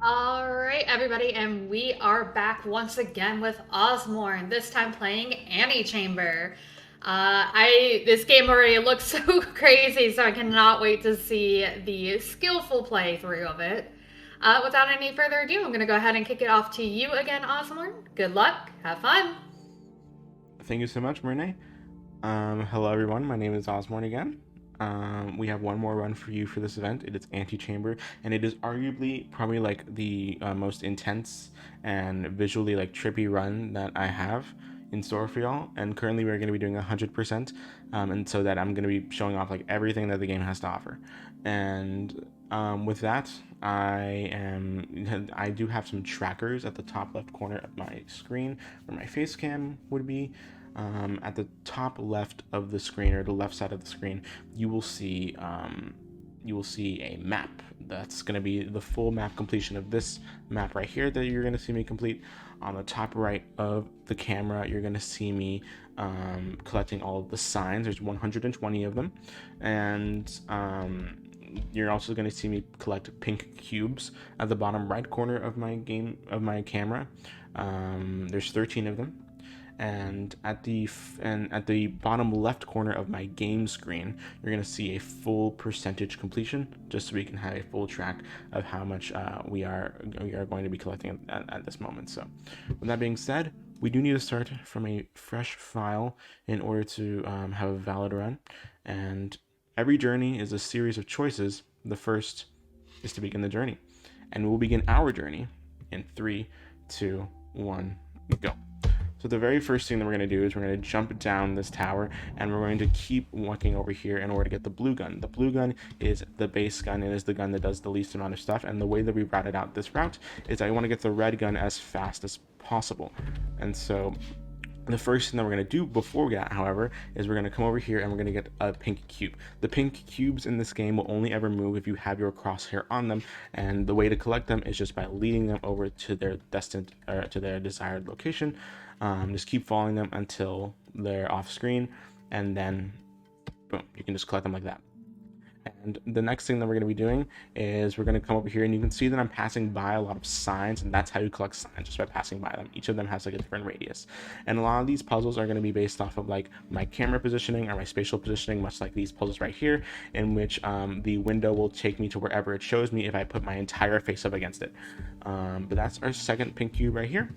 All right, everybody, and we are back once again with Ozmourn. This time playing Antichamber. This game already looks so crazy, so I cannot wait to see the skillful playthrough of it. Without any further ado, I'm going to go ahead and kick it off to you again, Ozmourn. Good luck, have fun. Thank you so much, Marine. Hello, everyone. My name is Ozmourn again. We have one more run for you for this event. It is Antichamber, and it is arguably probably like the most intense and visually like trippy run that I have in store for y'all. And currently, we're going to be doing 100%, and so that I'm going to be showing off like everything that the game has to offer. And with that, I do have some trackers at the top left corner of my screen where my face cam would be. At the top left of the screen, or the left side of the screen, you will see a map. That's going to be the full map completion of this map right here that you're going to see me complete. On the top right of the camera, you're going to see me collecting all of the signs. There's 120 of them, and you're also going to see me collect pink cubes at the bottom right corner of my camera. There's 13 of them, and at the bottom left corner of my game screen, you're going to see a full percentage completion, just so we can have a full track of how much we are going to be collecting at this moment. So with that being said, we do need to start from a fresh file in order to have a valid run. And every journey is a series of choices. The first is to begin the journey, and we'll begin our journey in 3, 2, 1, go. So the very first thing that we're going to do is we're going to jump down this tower, and we're going to keep walking over here in order to get the blue gun. The blue gun is the base gun. It is the gun that does the least amount of stuff, and the way that we routed out this route is I want to get the red gun as fast as possible. And so the first thing that we're going to do before that, however, is we're going to come over here and we're going to get a pink cube. The pink cubes in this game will only ever move if you have your crosshair on them, and the way to collect them is just by leading them over to their desired location. Just keep following them until they're off screen, and then boom, you can just collect them like that. And the next thing that we're going to be doing is we're going to come over here, and you can see that I'm passing by a lot of signs, and that's how you collect signs, just by passing by them. Each of them has like a different radius. And a lot of these puzzles are going to be based off of like my camera positioning or my spatial positioning, much like these puzzles right here, in which the window will take me to wherever it shows me if I put my entire face up against it. But that's our second pink cube right here.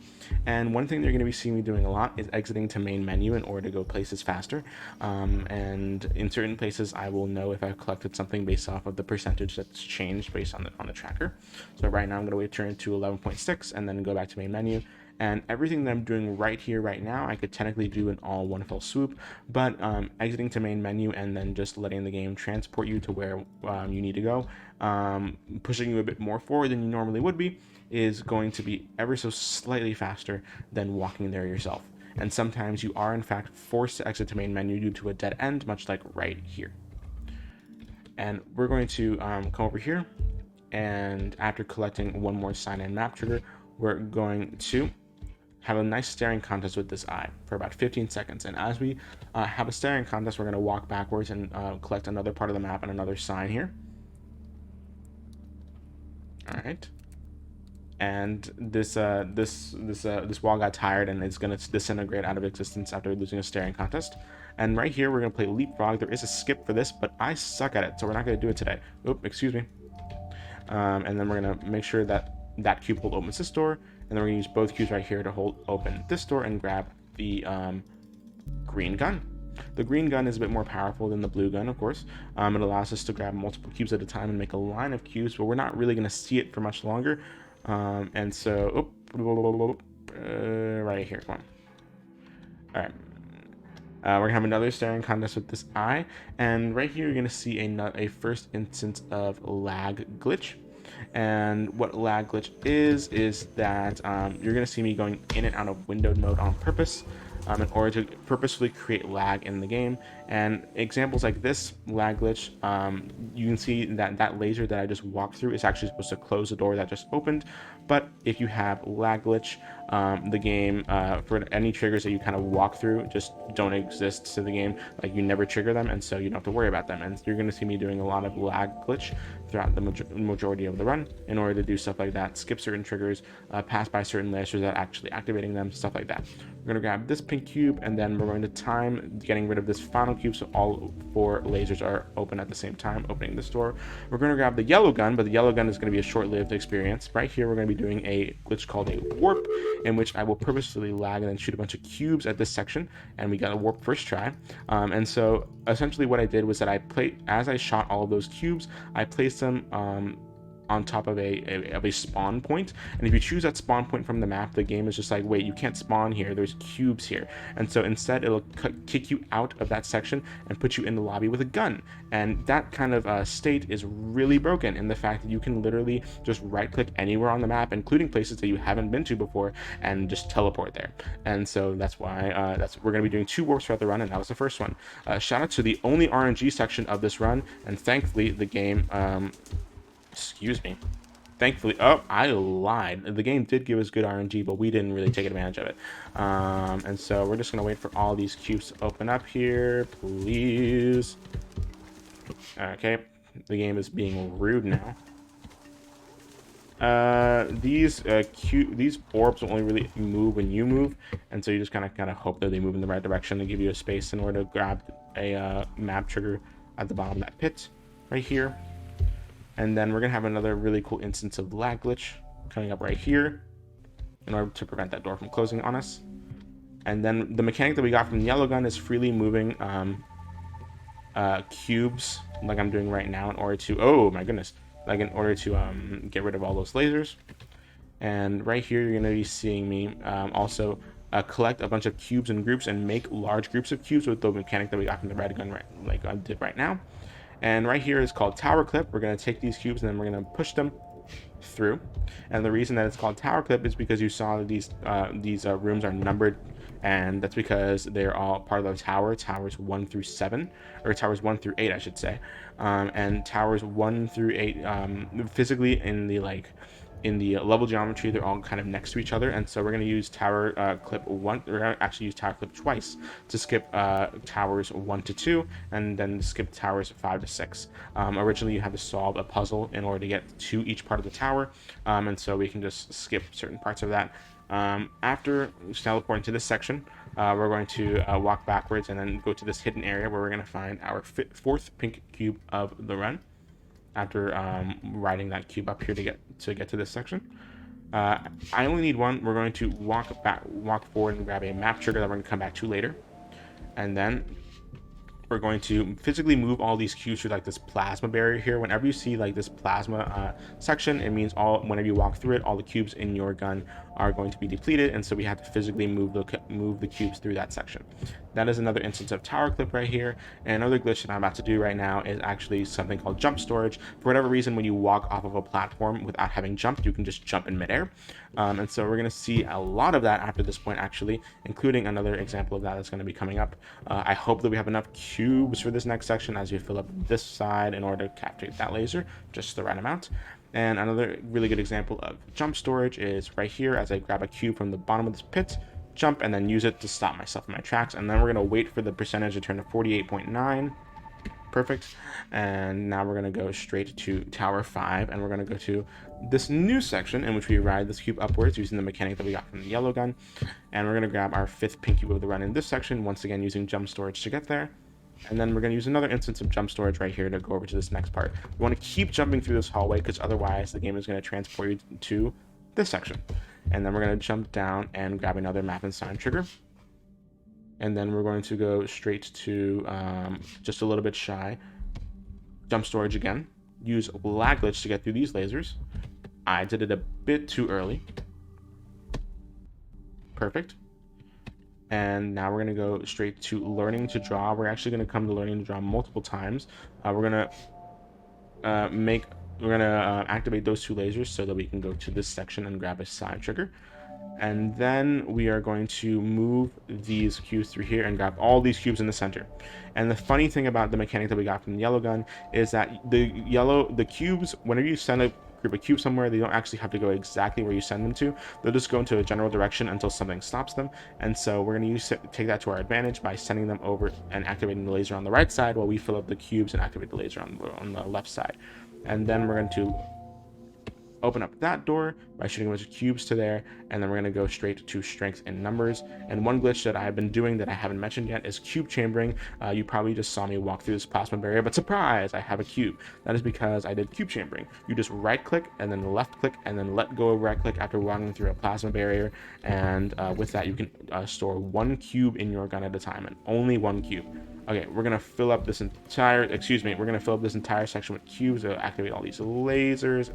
And one thing they're going to be seeing me doing a lot is exiting to main menu in order to go places faster. And in certain places, I will know if I've collected something based off of the percentage that's changed based on the tracker. So right now I'm going to wait turn to 11.6 and then go back to main menu. And everything that I'm doing right here, right now, I could technically do in all one fell swoop, but exiting to main menu and then just letting the game transport you to where you need to go, pushing you a bit more forward than you normally would be, is going to be ever so slightly faster than walking there yourself. And sometimes you are in fact forced to exit to main menu due to a dead end, much like right here. And we're going to come over here, and after collecting one more sign and map trigger, we're going to have a nice staring contest with this eye for about 15 seconds. And as we have a staring contest, we're going to walk backwards and collect another part of the map and another sign here. All right. And this wall got tired and it's going to disintegrate out of existence after losing a staring contest. And right here, we're going to play leapfrog. There is a skip for this, but I suck at it, so we're not going to do it today. Oop, excuse me. And then we're going to make sure that that cube hold opens this door, and then we're going to use both cubes right here to hold open this door and grab the green gun. The green gun is a bit more powerful than the blue gun, of course. It allows us to grab multiple cubes at a time and make a line of cubes, but we're not really going to see it for much longer. And so, right here, come on. All right. We're gonna have another staring contest with this eye, and right here you're gonna see a first instance of lag glitch. And what lag glitch is that you're gonna see me going in and out of windowed mode on purpose, in order to purposefully create lag in the game. And examples like this lag glitch, you can see that that laser that I just walked through is actually supposed to close the door that just opened. But if you have lag glitch, the game, for any triggers that you kind of walk through, just don't exist to the game. Like, you never trigger them, and so you don't have to worry about them. And you're going to see me doing a lot of lag glitch throughout the majority of the run in order to do stuff like that, skip certain triggers, pass by certain lasers without actually activating them, stuff like that. We're going to grab this pink cube, and then we're going to time getting rid of this final cube so all 4 lasers are open at the same time, opening this door. We're going to grab the yellow gun, but the yellow gun is going to be a short-lived experience. Right here, we're going to be doing a glitch called a warp, in which I will purposefully lag and then shoot a bunch of cubes at this section, and we got a warp first try. And so essentially what I did was that as I shot all of those cubes, I placed them on top of a spawn point, and if you choose that spawn point from the map, the game is just like, wait, you can't spawn here, there's cubes here. And so instead it'll kick you out of that section and put you in the lobby with a gun. And that kind of state is really broken in the fact that you can literally just right click anywhere on the map, including places that you haven't been to before, and just teleport there. And so that's why we're going to be doing 2 warps throughout the run, and that was the first one. Shout out to the only RNG section of this run, and thankfully the game excuse me. Thankfully, oh, I lied. The game did give us good RNG, but we didn't really take advantage of it. And so we're just going to wait for all these cubes to open up here, please. Okay, the game is being rude now. These orbs only really move when you move, and so you just kind of hope that they move in the right direction to give you a space in order to grab a map trigger at the bottom of that pit right here. And then we're going to have another really cool instance of lag glitch coming up right here in order to prevent that door from closing on us. And then the mechanic that we got from the yellow gun is freely moving cubes like I'm doing right now in order to, oh my goodness, like in order to get rid of all those lasers. And right here, you're going to be seeing me also collect a bunch of cubes in groups and make large groups of cubes with the mechanic that we got from the red gun, right, like I did right now. And right here is called tower clip. We're going to take these cubes and then we're going to push them through. And the reason that it's called tower clip is because you saw that these rooms are numbered, and that's because they're all part of the towers 1 through 7, or towers 1 through 8, I should say. And towers 1 through 8, physically in the level geometry, they're all kind of next to each other, and so we're going to use tower clip 1. We're going to actually use tower clip twice to skip towers 1 to 2, and then skip towers 5 to 6. Originally, you had to solve a puzzle in order to get to each part of the tower, and so we can just skip certain parts of that. After teleporting to this section, we're going to walk backwards and then go to this hidden area where we're going to find our 4th pink cube of the run. After riding that cube up here to get to this section, I only need 1. We're going to walk forward and grab a map trigger that we're going to come back to later, and then we're going to physically move all these cubes through like this plasma barrier here. Whenever you see like this plasma section, it means whenever you walk through it, all the cubes in your gun are going to be depleted, and so we have to physically move the cubes through that section. That is another instance of tower clip right here. And another glitch that I'm about to do right now is actually something called jump storage. For whatever reason, when you walk off of a platform without having jumped, you can just jump in midair. And so we're going to see a lot of that after this point, actually, including another example of that that's going to be coming up. I hope that we have enough cubes for this next section as we fill up this side in order to capture that laser, just the right amount. And another really good example of jump storage is right here as I grab a cube from the bottom of this pit, jump, and then use it to stop myself in my tracks. And then we're going to wait for the percentage to turn to 48.9. Perfect. And now we're going to go straight to tower 5, and we're going to go to this new section in which we ride this cube upwards using the mechanic that we got from the yellow gun. And we're going to grab our 5th pink cube of the run in this section, once again using jump storage to get there. And then we're going to use another instance of jump storage right here to go over to this next part. We want to keep jumping through this hallway because otherwise the game is going to transport you to this section. And then we're going to jump down and grab another map and sign trigger. And then we're going to go straight to just a little bit shy. Jump storage again. Use lag glitch to get through these lasers. I did it a bit too early. Perfect. And now we're going to go straight to learning to draw. We're actually going to come to learning to draw multiple times. We're going to activate those 2 lasers so that we can go to this section and grab a side trigger. And then we are going to move these cubes through here and grab all these cubes in the center. And the funny thing about the mechanic that we got from the yellow gun is that the cubes, whenever you send a group of cubes somewhere, they don't actually have to go exactly where you send them to. They'll just go into a general direction until something stops them. And so we're going to take that to our advantage by sending them over and activating the laser on the right side while we fill up the cubes and activate the laser on the left side. And then we're going to open up that door by shooting a bunch of cubes to there, and then we're going to go straight to strength in numbers. And one glitch that I've been doing that I haven't mentioned yet is cube chambering. You probably just saw me walk through this plasma barrier, but surprise, I have a cube. That is because I did cube chambering. You just right click and then left click and then let go of right click after walking through a plasma barrier, and with that you can store one cube in your gun at a time, and only one cube. Okay, we're gonna fill up this entire section with cubes to activate all these lasers.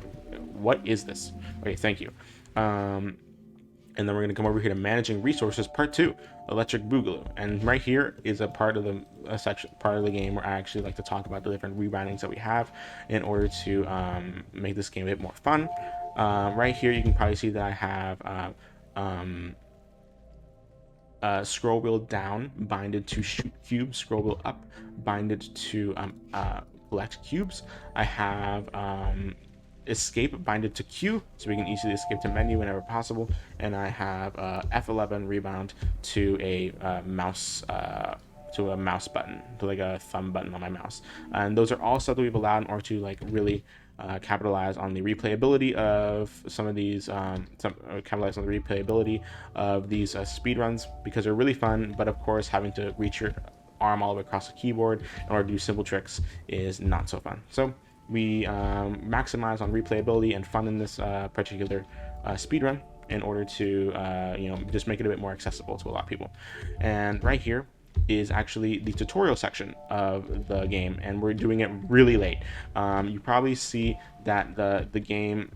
What is this? Okay, thank you. And then we're gonna come over here to managing resources, part 2, electric boogaloo. And right here is a part of the game where I actually like to talk about the different rebindings that we have in order to make this game a bit more fun. Right here, you can probably see that I have scroll wheel down binded to shoot cubes, scroll wheel up binded to collect cubes. I have escape binded to Q, so we can easily escape to menu whenever possible. And I have F11 rebound to a mouse button, to like a thumb button on my mouse. And those are all stuff that we've allowed in order to like really capitalize on the replayability of some of these speed runs, because they're really fun. But of course, having to reach your arm all the way across the keyboard in order to do simple tricks is not so fun. So we maximize on replayability and fun in this particular speedrun in order to just make it a bit more accessible to a lot of people. And right here is actually the tutorial section of the game, and we're doing it really late. You probably see that the game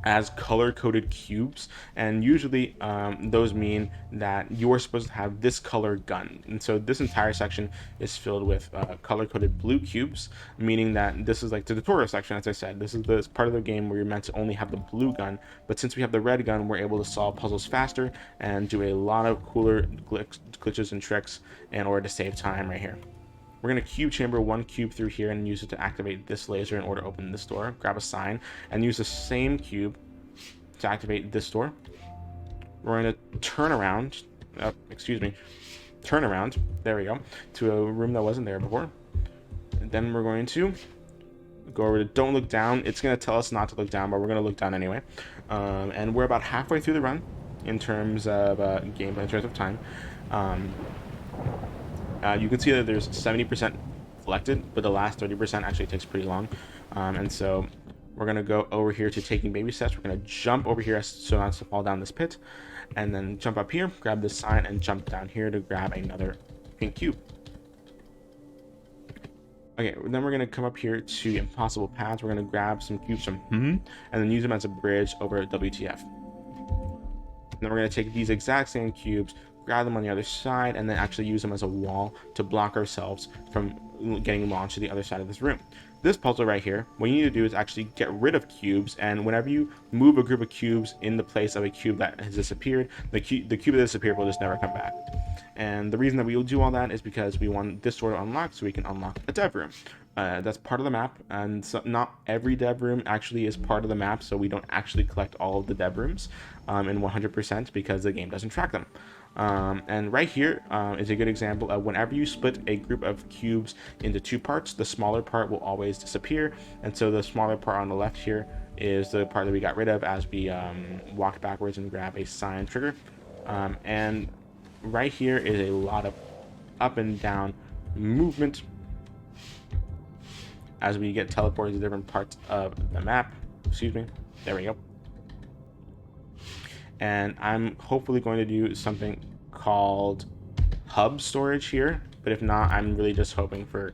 as color-coded cubes, and usually those mean that you're supposed to have this color gun. And so this entire section is filled with color-coded blue cubes, meaning that this is like the tutorial section. As I said, this is the part of the game where you're meant to only have the blue gun, but since we have the red gun, we're able to solve puzzles faster and do a lot of cooler glitches and tricks in order to save time right here. We're going to cube chamber one cube through here and use it to activate this laser in order to open this door. Grab a sign and use the same cube to activate this door. We're going to turn around, there we go, to a room that wasn't there before. And then we're going to go over to don't look down. It's going to tell us not to look down, but we're going to look down anyway. And we're about halfway through the run in terms of gameplay, in terms of time. You can see that there's 70% collected, but the last 30% actually takes pretty long. And so we're going to go over here to taking baby steps. We're going to jump over here so not to fall down this pit, and then jump up here, grab this sign, and jump down here to grab another pink cube. Okay, then we're going to come up here to impossible paths. We're going to grab some cubes from and then use them as a bridge over WTF. And then we're going to take these exact same cubes, grab them on the other side, and then actually use them as a wall to block ourselves from getting launched to the other side of this room. This puzzle right here, what you need to do is actually get rid of cubes, and whenever you move a group of cubes in the place of a cube that has disappeared, the cube that disappeared will just never come back. And the reason that we will do all that is because we want this door to unlock so we can unlock a dev room. That's part of the map, and so not every dev room actually is part of the map, so we don't actually collect all of the dev rooms in 100% because the game doesn't track them. And right here is a good example of whenever you split a group of cubes into two parts, the smaller part will always disappear. And so the smaller part on the left here is the part that we got rid of as we walked backwards and grab a sign trigger. And right here is a lot of up and down movement as we get teleported to different parts of the map. There we go. And I'm hopefully going to do something called hub storage here, but if not, I'm really just hoping for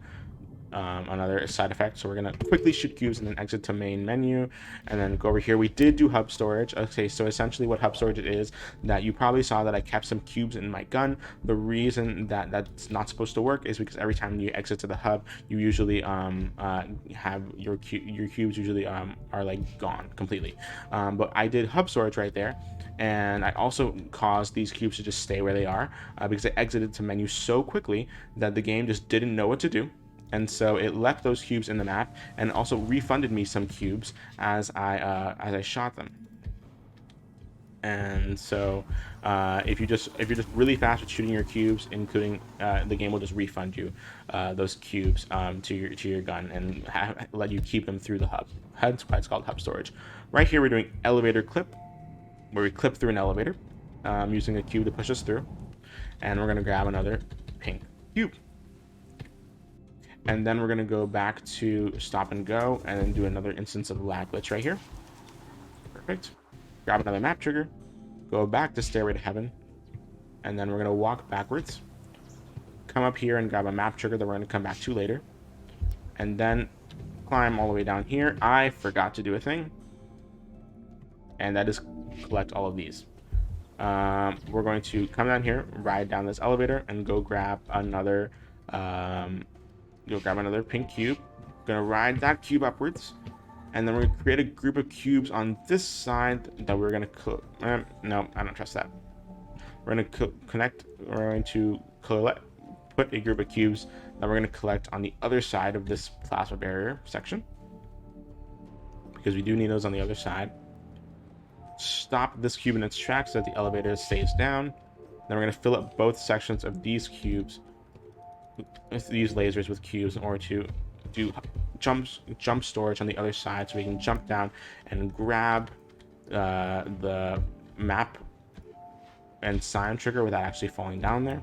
another side effect. So we're gonna quickly shoot cubes and then exit to main menu, and then go over here. We did do hub storage. Okay, so essentially what hub storage is, that you probably saw that I kept some cubes in my gun. The reason that that's not supposed to work is because every time you exit to the hub, you usually have your cubes usually are like gone completely. But I did hub storage right there, and I also caused these cubes to just stay where they are because I exited to menu so quickly that the game just didn't know what to do. And so it left those cubes in the map and also refunded me some cubes as I shot them. And so if you're just really fast with shooting your cubes, including the game will just refund you those cubes to your gun and let you keep them through the hub. That's why it's called hub storage. Right here we're doing elevator clip, where we clip through an elevator using a cube to push us through, and we're gonna grab another pink cube. And then we're gonna go back to stop and go and then do another instance of lag glitch right here. Perfect. Grab another map trigger, go back to Stairway to Heaven, and then we're gonna walk backwards, come up here and grab a map trigger that we're gonna come back to later, and then climb all the way down here. I forgot to do a thing, and that is collect all of these. We're going to come down here, ride down this elevator, and go grab another pink cube. Gonna ride that cube upwards, and then we're gonna create a group of cubes on this side that we're gonna no, I don't trust that. We're gonna connect. We're going to put a group of cubes that we're gonna collect on the other side of this plasma barrier section, because we do need those on the other side. Stop this cube in its tracks so that the elevator stays down. Then we're gonna fill up both sections of these cubes, these lasers, with cubes in order to do jump storage on the other side, so we can jump down and grab the map and sign trigger without actually falling down there.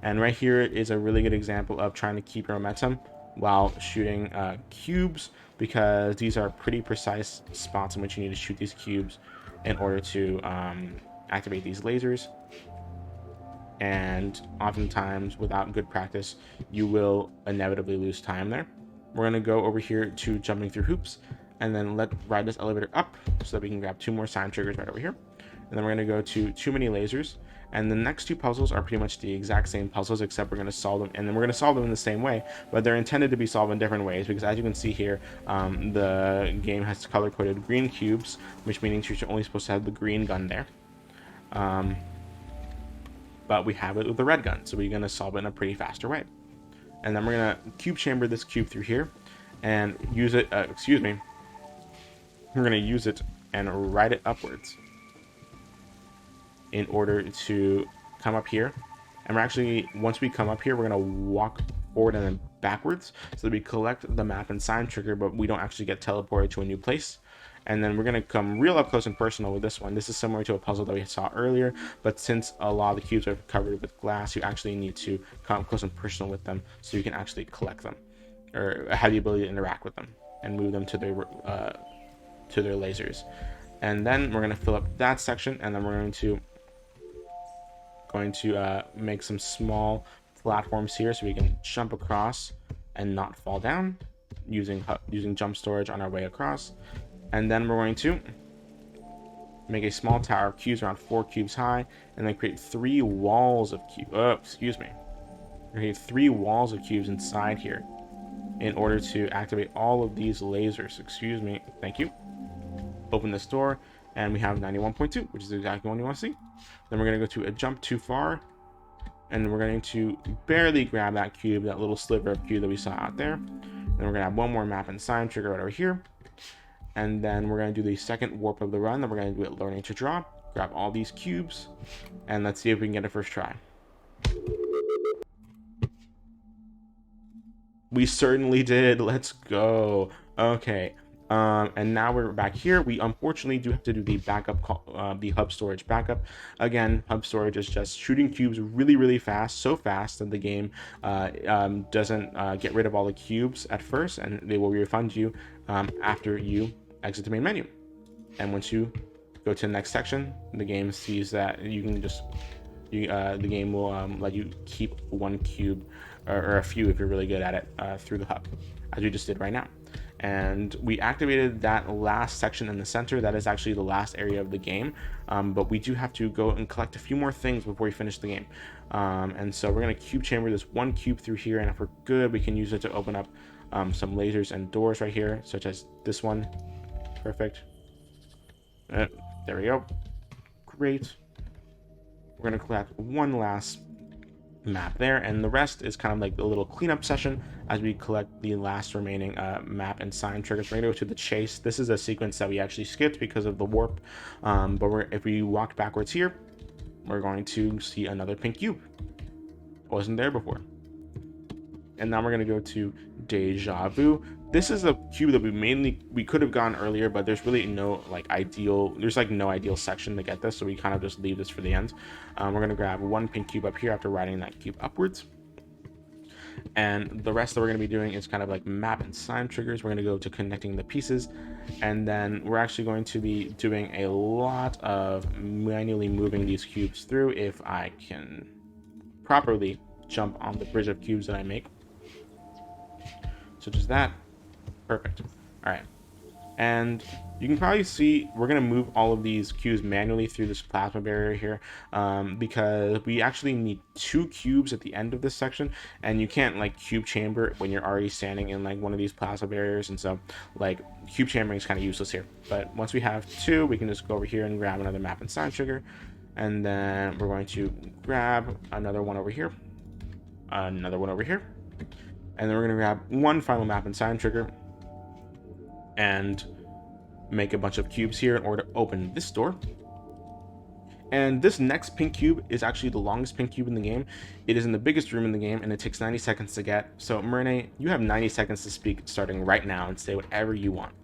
And right here is a really good example of trying to keep your momentum while shooting cubes, because these are pretty precise spots in which you need to shoot these cubes in order to activate these lasers. And oftentimes, without good practice, you will inevitably lose time there. We're going to go over here to jumping through hoops, and then ride this elevator up so that we can grab 2 more sign triggers right over here. And then we're going to go to too many lasers. And the next 2 puzzles are pretty much the exact same puzzles, except we're going to solve them, and then we're going to solve them in the same way, but they're intended to be solved in different ways, because as you can see here, the game has color-coded green cubes, which means you're only supposed to have the green gun there. But we have it with the red gun, so we're going to solve it in a pretty faster way. And then we're going to cube chamber this cube through here and use it, we're going to use it and ride it upwards in order to come up here. And we're actually, once we come up here, we're going to walk forward and then backwards so that we collect the map and sign trigger, but we don't actually get teleported to a new place. And then we're going to come real up close and personal with this one. This is similar to a puzzle that we saw earlier, but since a lot of the cubes are covered with glass, you actually need to come up close and personal with them so you can actually collect them, or have the ability to interact with them and move them to their lasers. And then we're going to fill up that section, and then we're going to make some small platforms here so we can jump across and not fall down using jump storage on our way across. And then we're going to make a small tower of cubes around 4 cubes high, and then create 3 walls of cubes. Create 3 walls of cubes inside here in order to activate all of these lasers. Thank you. Open this door, and we have 91.2, which is exactly what you want to see. Then we're going to go to a jump too far, and we're going to barely grab that cube, that little sliver of cube that we saw out there. Then we're going to have 1 more map and sign trigger right over here. And then we're going to do the second warp of the run. Then we're going to do it learning to draw. Grab all these cubes, and let's see if we can get it first try. We certainly did. Let's go. Okay. And now we're back here. We unfortunately do have to do the backup, the hub storage backup. Again, hub storage is just shooting cubes really, really fast, so fast that the game doesn't get rid of all the cubes at first, and they will refund you after you exit the main menu. And once you go to the next section, the game sees that you can just the game will let you keep 1 cube or a few if you're really good at it, through the hub, as we just did right now. And we activated that last section in the center. That is actually the last area of the game, but we do have to go and collect a few more things before we finish the game. And so we're going to cube chamber this one cube through here, and if we're good, we can use it to open up some lasers and doors right here, such as this one. Perfect. There we go. Great. We're going to collect one last map there, and the rest is kind of like the little cleanup session as we collect the last remaining map and sign triggers. We're going to go to the chase. This is a sequence that we actually skipped because of the warp, but if we walk backwards here, we're going to see another pink cube. Wasn't there before. And now we're going to go to Deja Vu. This is a cube that we could have gone earlier, but there's really no no ideal section to get this, so we kind of just leave this for the end. We're going to grab one pink cube up here after riding that cube upwards. And the rest that we're going to be doing is kind of like map and sign triggers. We're going to go to connecting the pieces, and then we're actually going to be doing a lot of manually moving these cubes through if I can properly jump on the bridge of cubes that I make. So just that. Perfect. All right. And you can probably see we're going to move all of these cubes manually through this plasma barrier here, because we actually need 2 cubes at the end of this section, and you can't like cube chamber when you're already standing in like one of these plasma barriers, and so like cube chambering is kind of useless here. But once we have 2, we can just go over here and grab another map and sign trigger, and then we're going to grab another one over here, another one over here, and then we're going to grab one final map and sign trigger and make a bunch of cubes here in order to open this door. And this next pink cube is actually the longest pink cube in the game. It is in the biggest room in the game, and it takes 90 seconds to get. So Myrne, you have 90 seconds to speak starting right now and say whatever you want.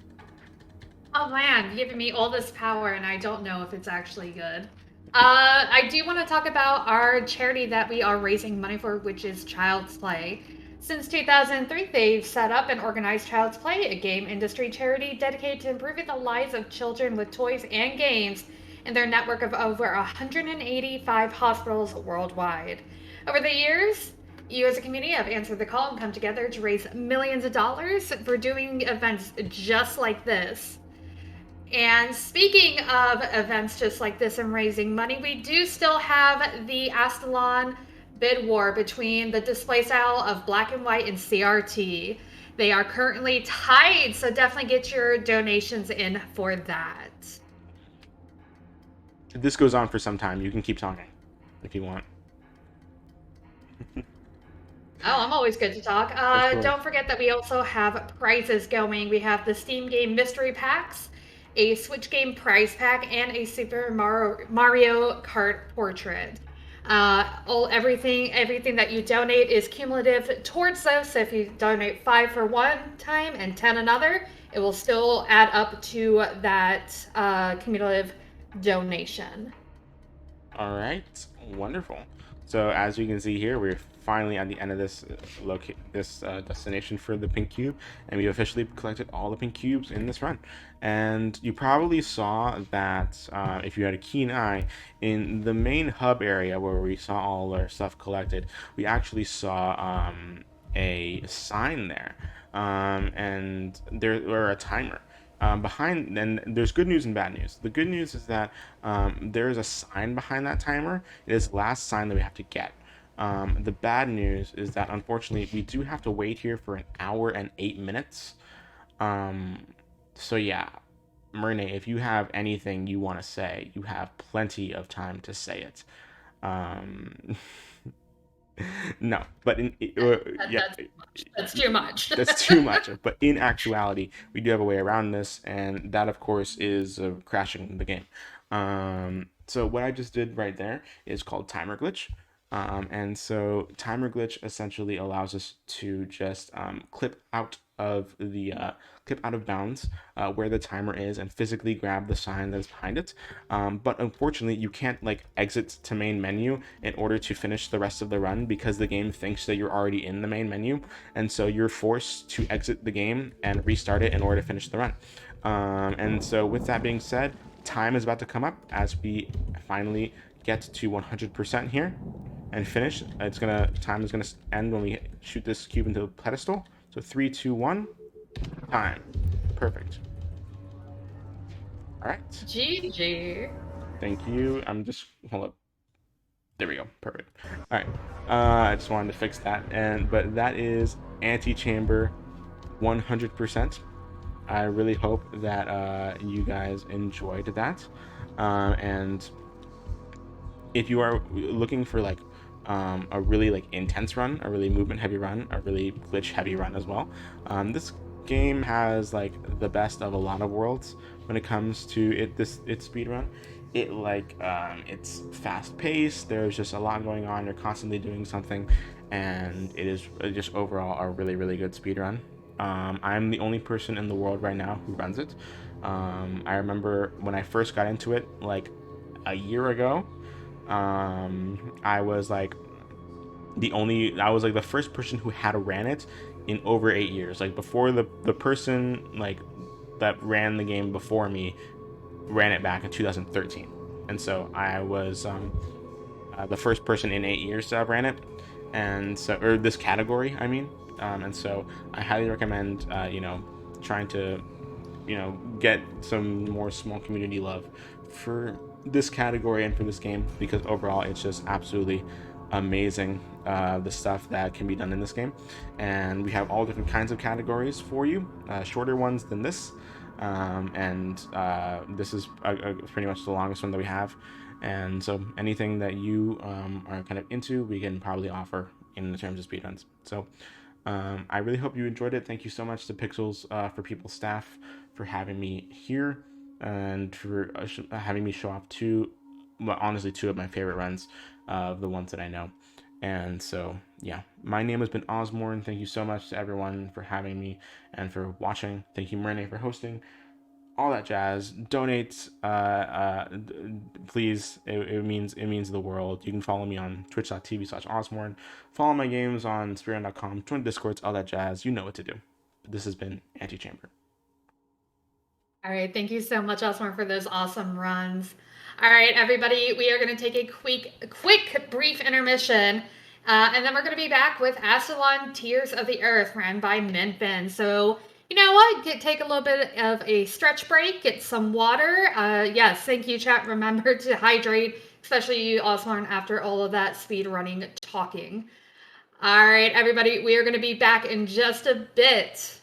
Oh man, you're giving me all this power and I don't know if it's actually good. I do want to talk about our charity that we are raising money for, which is Child's Play. Since 2003, they've set up and organized Child's Play, a game industry charity dedicated to improving the lives of children with toys and games in their network of over 185 hospitals worldwide. Over the years, you as a community have answered the call and come together to raise millions of dollars for doing events just like this. And speaking of events just like this and raising money, we do still have the Astalon bid war between the display style of black and white and CRT. They are currently tied, so definitely get your donations in for that. This goes on for some time. You can keep talking if you want. Oh, I'm always good to talk. Don't forget that we also have prizes going. We have the Steam game mystery packs, a Switch game prize pack, and a Super Mario Kart portrait. Everything that you donate is cumulative towards those. So if you donate 5 for one time and 10 another, it will still add up to that cumulative donation. All right, wonderful. So as you can see here, we're finally at the end of this destination for the pink cube, and we officially collected all the pink cubes in this run. And you probably saw that if you had a keen eye in the main hub area where we saw all our stuff collected, we actually saw a sign there, and or a timer. Behind, and there's good news and bad news. The good news is that there is a sign behind that timer. It is the last sign that we have to get. The bad news is that unfortunately we do have to wait here for 1 hour and 8 minutes. So yeah, Myrne, if you have anything you want to say, you have plenty of time to say it. No, but that's too much. That's too much. But in actuality, we do have a way around this, and that, of course, is crashing the game. So what I just did right there is called timer glitch. And so timer glitch essentially allows us to just clip out of bounds where the timer is and physically grab the sign that's behind it. But unfortunately, you can't like exit to main menu in order to finish the rest of the run because the game thinks that you're already in the main menu, and so you're forced to exit the game and restart it in order to finish the run. And so with that being said, time is about to come up as we finally get to 100% here. and finish. Time is gonna end when we shoot this cube into the pedestal. So 3, 2, 1, time. Perfect. All right. GG. Thank you. I'm just hold up. There we go. Perfect. All right. I just wanted to fix that, but that is Antichamber 100%. I really hope that you guys enjoyed that, and if you are looking for like a really like intense run, a really movement heavy run, a really glitch heavy run as well, this game has like the best of a lot of worlds when it comes to its speed run. It's fast paced. There's just a lot going on. You're constantly doing something, and it is just overall a really good speed run. I'm the only person in the world right now who runs it. I remember when I first got into it, like a year ago. I was like I was like the first person who had ran it in over 8 years. Like before the person like that ran the game before me ran it back in 2013, and so I was the first person in 8 years to have ran it, and so or this category, I mean, and so I highly recommend trying to get some more small community love for this category and for this game, because overall it's just absolutely amazing, the stuff that can be done in this game. And we have all different kinds of categories for you, shorter ones than this, and this is pretty much the longest one that we have. And so anything that you are kind of into, we can probably offer in terms of speedruns. So I really hope you enjoyed it. Thank you so much to Pixels for People staff for having me here, and for having me show off honestly, two of my favorite runs of the ones that I know. And so, yeah, my name has been Ozmourn. Thank you so much to everyone for having me and for watching. Thank you, Marine, for hosting. All that jazz. Donate, please. It means the world. You can follow me on twitch.tv/Osmorn. Follow my games on Speedrun.com. Join Discords. All that jazz. You know what to do. This has been Antichamber. All right, thank you so much, Osmar, for those awesome runs. All right, everybody, we are going to take a quick, brief intermission, and then we're going to be back with Astalon Tears of the Earth, ran by Minfin. So, you know what? Take a little bit of a stretch break, get some water. Yes, thank you, chat. Remember to hydrate, especially you, Osmar, after all of that speed running talking. All right, everybody, we are going to be back in just a bit.